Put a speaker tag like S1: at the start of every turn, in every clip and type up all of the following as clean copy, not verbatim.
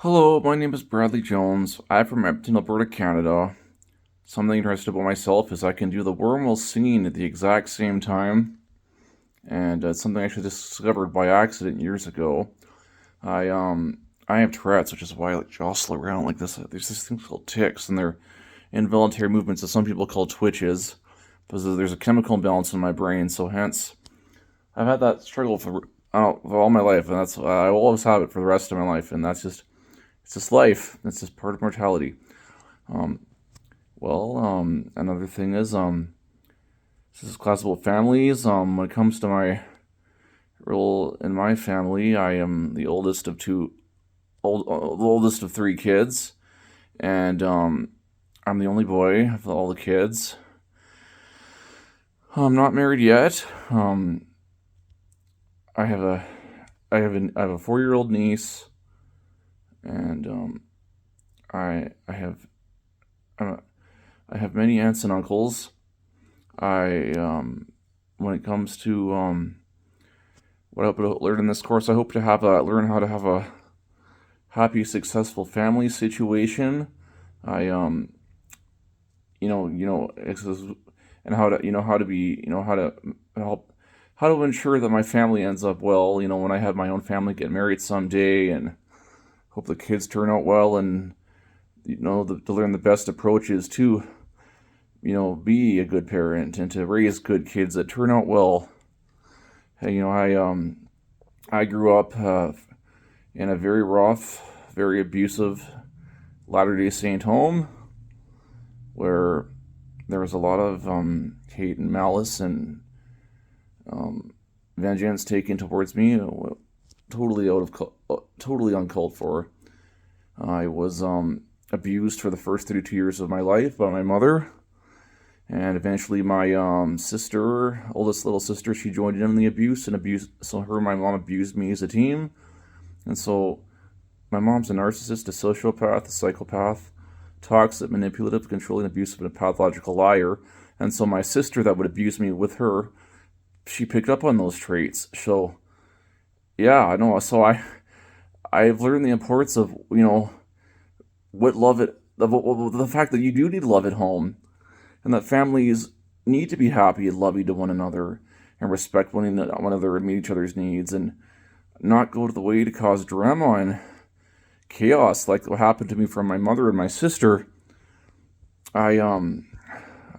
S1: Hello, my name is Bradley Jones. I'm from Edmonton, Alberta, Canada. Something interesting about myself is I can do the worm while singing at the exact same time, and it's something I actually discovered by accident years ago. I um I have Tourette's, which is why I like jostle around like this. There's these things called tics, and they're involuntary movements that some people call twitches, because there's a chemical imbalance in my brain. So hence, I've had that struggle for all my life, and that's I will always have it for the rest of my life, and that's just it's just life. It's just part of mortality. Um, Another thing is, this is class about families. When it comes to my role in my family, I am the oldest of the oldest of three kids, and I'm the only boy of all the kids. I'm not married yet. I have a, I have a 4-year-old niece, and I have uh, I have many aunts and uncles. When it comes to what I hope to learn in this course, I hope to learn how to have a happy, successful family situation. I and how to how to be how to help how to ensure that my family ends up well. When I have my own family, get married someday, and hope the kids turn out well, and to learn the best approaches to be a good parent and to raise good kids that turn out well. Hey, I grew up in a very rough, very abusive Latter-day Saint home where there was a lot of hate and malice and vengeance taken towards me, totally uncalled for. I was abused for the first 32 years of my life by my mother, and eventually my oldest little sister, she joined in the abuse. So her and my mom abused me as a team, and so my mom's a narcissist, a sociopath, a psychopath, toxic, manipulative, controlling, abusive, and a pathological liar. And so my sister that would abuse me with her, she picked up on those traits. So yeah, I know. So I've learned the importance of what love it the fact that you do need love at home, and that families need to be happy and loving to one another and respect one another and meet each other's needs, and not go to the way to cause drama and chaos like what happened to me from my mother and my sister. I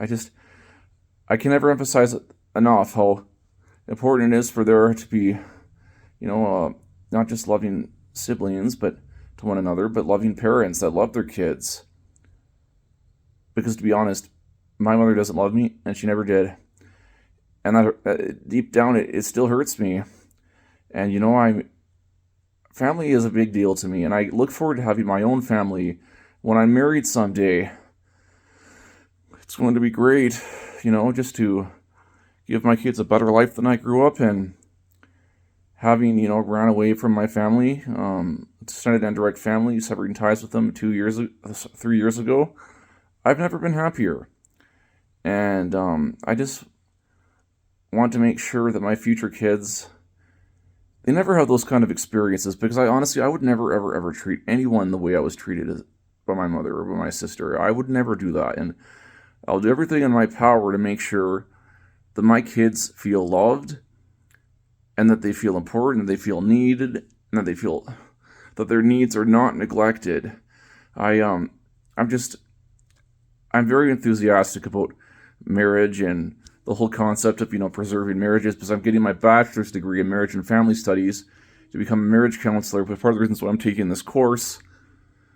S1: I just I can never emphasize enough how important it is for there to be not just loving siblings but to one another, but loving parents that love their kids. Because to be honest, my mother doesn't love me, and she never did, and that deep down it still hurts me. And family is a big deal to me, and I look forward to having my own family when I'm married someday. It's going to be great, just to give my kids a better life than I grew up in. Having, ran away from my family, extended and direct family, severing ties with them 3 years ago, I've never been happier. And I just want to make sure that my future kids, they never have those kind of experiences, because I would never, ever, ever treat anyone the way I was treated by my mother or by my sister. I would never do that. And I'll do everything in my power to make sure that my kids feel loved, and that they feel important, and they feel needed, and that they feel that their needs are not neglected. I'm very enthusiastic about marriage and the whole concept of preserving marriages, because I'm getting my bachelor's degree in marriage and family studies to become a marriage counselor. But part of the reasons why I'm taking this course,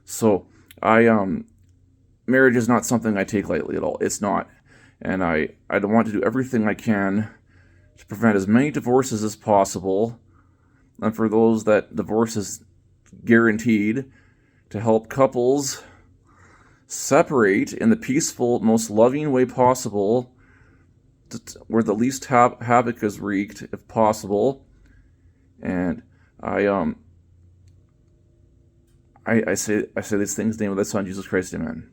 S1: so marriage is not something I take lightly at all. It's not, and I want to do everything I can to prevent as many divorces as possible, and for those that divorce is guaranteed, to help couples separate in the peaceful, most loving way possible, where the least havoc is wreaked, if possible. And I say these things in the name of thy Son, Jesus Christ, amen.